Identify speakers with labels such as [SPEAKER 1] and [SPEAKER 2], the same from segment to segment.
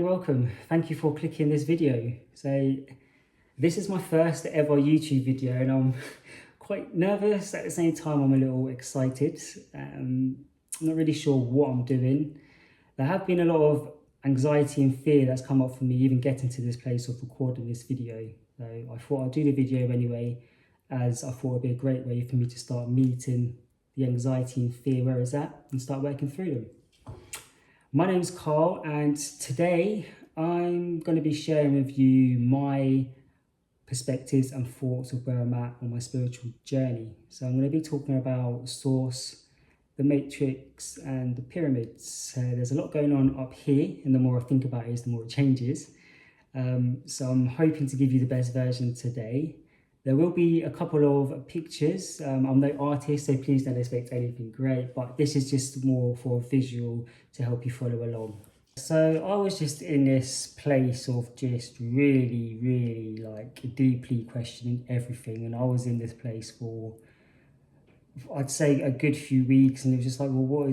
[SPEAKER 1] welcome. Thank you for clicking this video. So this is my first ever YouTube video and I'm quite nervous. At the same time, I'm a little excited. I'm not really sure what I'm doing. There have been a lot of anxiety and fear that's come up for me even getting to this place of recording this video. So I thought I'd do the video anyway, as I thought it'd be a great way for me to start meeting the anxiety and fear where it's at and start working through them. My name's Carl and today I'm going to be sharing with you my perspectives and thoughts of where I'm at on my spiritual journey. So I'm going to be talking about Source, the Matrix and the pyramids. There's a lot going on up here, and the more I think about it, the more it changes. So I'm hoping to give you the best version today. There will be a couple of pictures. I'm no artist, so please don't expect anything great, but this is just more for a visual to help you follow along. So I was just in this place of just really like deeply questioning everything, and I was in this place for, I'd say, a good few weeks, and it was just like, well,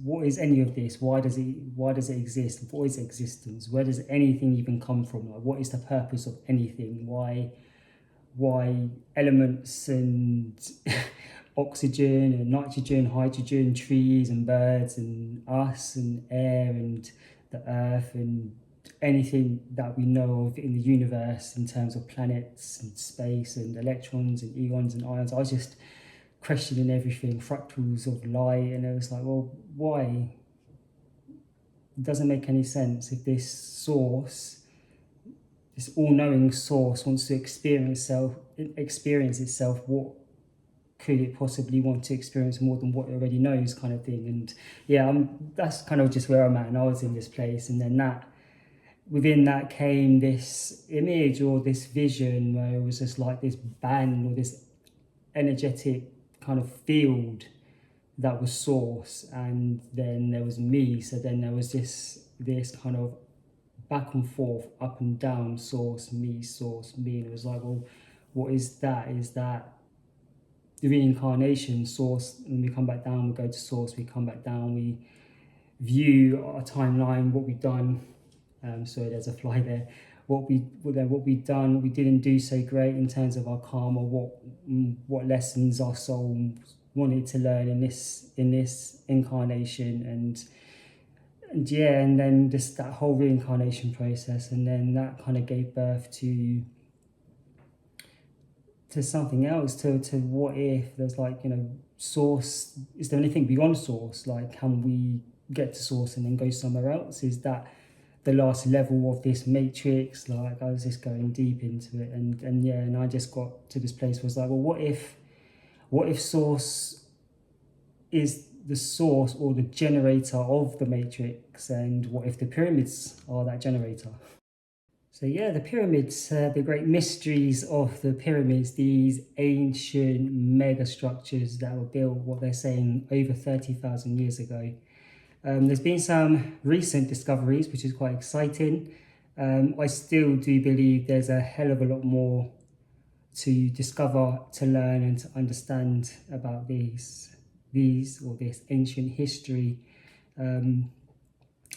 [SPEAKER 1] what is any of this? Why does it exist? What is existence? Where does anything even come from? Like, what is the purpose of anything? Why elements and oxygen and nitrogen, hydrogen, trees and birds and us and air and the earth and anything that we know of in the universe in terms of planets and space and electrons and eons and ions. I was just questioning everything, fractals of light, and it was like, well, why? It doesn't make any sense if this source, this all-knowing source, wants to experience itself, what could it possibly want to experience more than what it already knows, kind of thing. And yeah, that's kind of just where I'm at, and I was in this place, and then within that came this image or this vision where it was just like this band or this energetic kind of field that was Source, and then there was me. So then there was this kind of back and forth, up and down, Source, me, and it was like, well, what is that? Is that the reincarnation? Source, and we come back down, we go to Source, we come back down, we view our timeline, what we've done. Sorry, there's a fly there. What we've done, what we didn't do so great in terms of our karma, what lessons our soul wanted to learn in this incarnation, and yeah, and then just that whole reincarnation process, and then that kind of gave birth to something else, to what if there's, like, you know, Source, is there anything beyond Source? Like, can we get to Source and then go somewhere else? Is that the last level of this matrix? Like, I was just going deep into it, and yeah, and I just got to this place where I was like, well, what if Source is the source or the generator of the matrix, and what if the pyramids are that generator? So yeah, the pyramids, the great mysteries of the pyramids, these ancient mega structures that were built, what they're saying, over 30,000 years ago. There's been some recent discoveries, which is quite exciting. I still do believe there's a hell of a lot more to discover, to learn and to understand about this ancient history.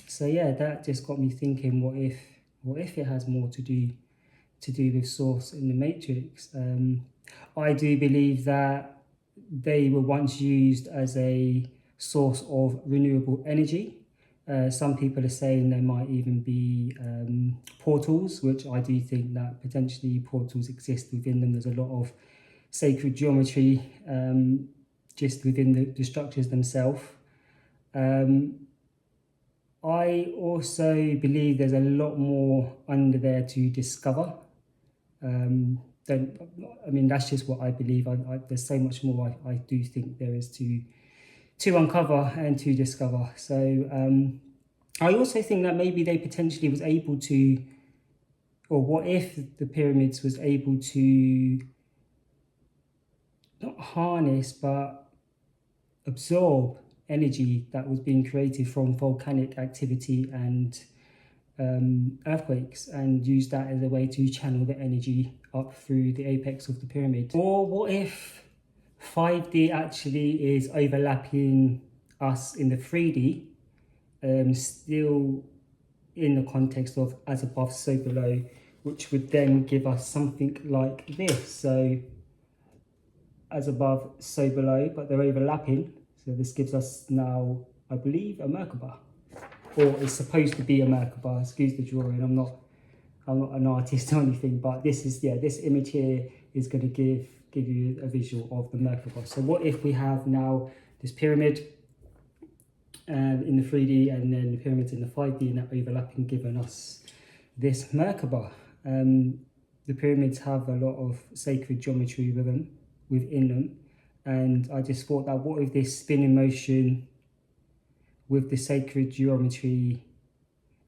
[SPEAKER 1] So yeah, that just got me thinking, what if it has more to do with Source in the Matrix? I do believe that they were once used as a source of renewable energy. Some people are saying there might even be portals, which I do think that potentially portals exist within them. There's a lot of sacred geometry just within the structures themselves. I also believe there's a lot more under there to discover. That's just what I believe. There's so much more I do think there is to uncover and to discover. So I also think that maybe they potentially was able to, or what if the pyramids was able to not harness but absorb energy that was being created from volcanic activity and earthquakes, and use that as a way to channel the energy up through the apex of the pyramid. Or what if 5D actually is overlapping us in the 3D, still in the context of as above, so below, which would then give us something like this. So as above, so below, but they're overlapping. So this gives us now, I believe, a Merkaba, or it's supposed to be a Merkaba. Excuse the drawing. I'm not an artist or anything, but this is, yeah, this image here is going to give you a visual of the Merkaba. So what if we have now this pyramid in the 3D and then the pyramids in the 5D, and that overlapping, giving us this Merkaba. The pyramids have a lot of sacred geometry within them, and I just thought that what if this spinning motion with the sacred geometry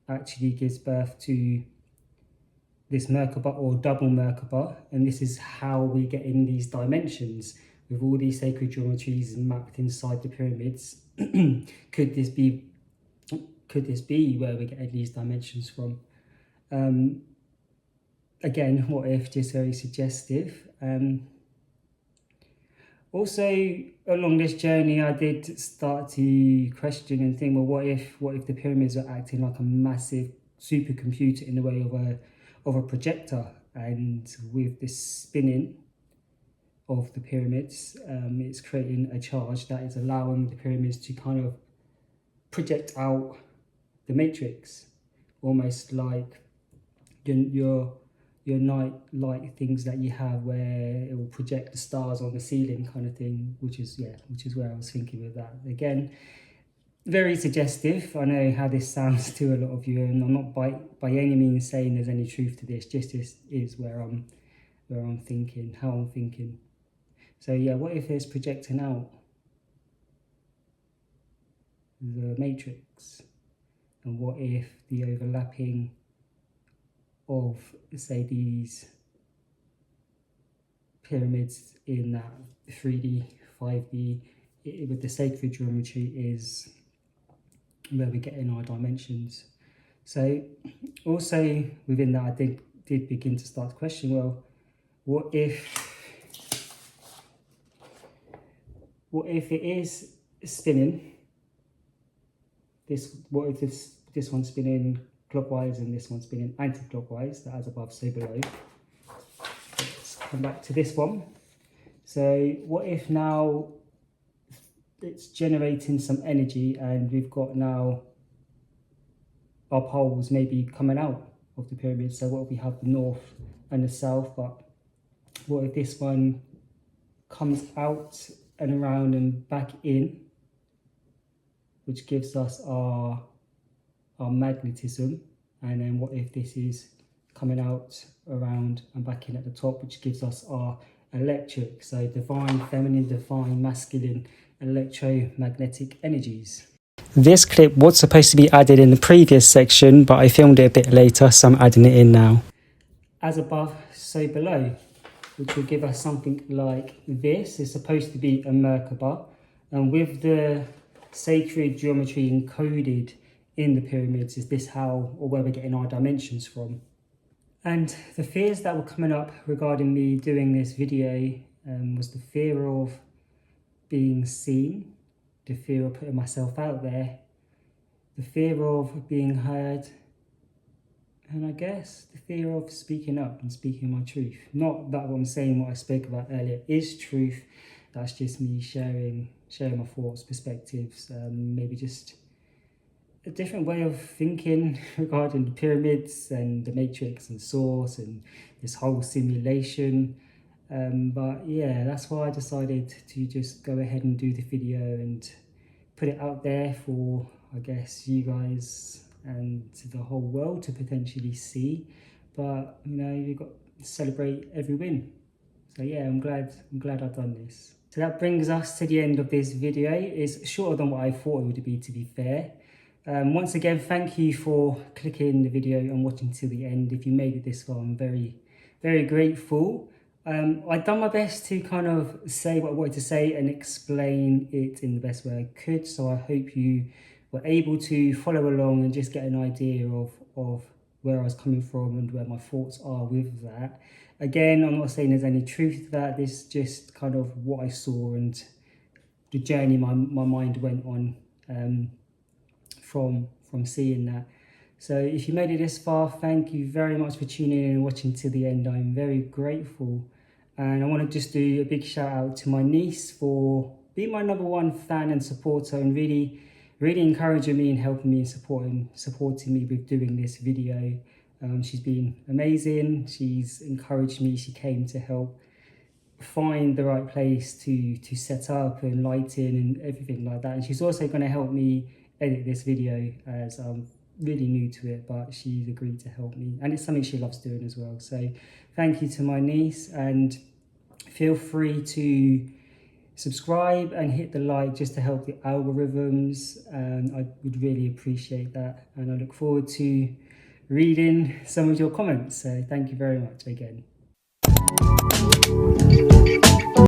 [SPEAKER 1] actually gives birth to this Merkaba or double Merkaba, and this is how we get in these dimensions with all these sacred geometries mapped inside the pyramids. Could this be where we're getting these dimensions from? Again, what if, just very suggestive. Also, along this journey, I did start to question and think, well, what if the pyramids are acting like a massive supercomputer in the way of a projector, and with this spinning of the pyramids, it's creating a charge that is allowing the pyramids to kind of project out the matrix, almost like your night light things that you have, where it will project the stars on the ceiling kind of thing, which is where I was thinking with that. Again, very suggestive. I know how this sounds to a lot of you, and I'm not by any means saying there's any truth to this, just this is where I'm thinking, how I'm thinking. So yeah, what if it's projecting out the matrix? And what if the overlapping of, say, these pyramids in that 3D, 5D, with the sacred geometry is where we get in our dimensions? So also within that, I did begin to start to question, well, what if it is spinning? What if this one's spinning clockwise and this one's spinning anti-clockwise, that as above, so below? Let's come back to this one. So what if now it's generating some energy, and we've got now our poles maybe coming out of the pyramid? So what if we have the north and the south, but what if this one comes out and around and back in, which gives us our magnetism? And then what if this is coming out around and back in at the top, which gives us our electric? So divine feminine, divine masculine, electromagnetic energies. This clip was supposed to be added in the previous section, but I filmed it a bit later, so I'm adding it in now. As above, so below, which will give us something like this. It's supposed to be a Merkaba, and with the sacred geometry encoded in the pyramids, is this how, or where we're getting our dimensions from? And the fears that were coming up regarding me doing this video was the fear of being seen, the fear of putting myself out there, the fear of being heard, and I guess the fear of speaking up and speaking my truth. Not that what I'm saying, what I spoke about earlier, is truth. That's just me sharing my thoughts, perspectives, maybe just a different way of thinking regarding the pyramids and the matrix and source and this whole simulation. But yeah, that's why I decided to just go ahead and do the video and put it out there for, I guess, you guys and the whole world to potentially see. But you know, you've got to celebrate every win. So yeah, I'm glad I've done this. So that brings us to the end of this video. It's shorter than what I thought it would be, to be fair. Once again, thank you for clicking the video and watching till the end. If you made it this far, I'm very, very grateful. I've done my best to kind of say what I wanted to say and explain it in the best way I could. So I hope you were able to follow along and just get an idea of where I was coming from and where my thoughts are with that. Again, I'm not saying there's any truth to that. This is just kind of what I saw and the journey my mind went on from seeing that. So if you made it this far, thank you very much for tuning in and watching to the end. I'm very grateful. And I want to just do a big shout out to my niece for being my #1 fan and supporter, and really encouraging me and helping me and supporting me with doing this video. She's been amazing. She's encouraged me. She came to help find the right place to set up and lighting and everything like that. And she's also going to help me edit this video, as I'm really new to it, but she's agreed to help me, and it's something she loves doing as well. So thank you to my niece, and feel free to subscribe and hit the like just to help the algorithms, and I would really appreciate that. And I look forward to reading some of your comments. So thank you very much again.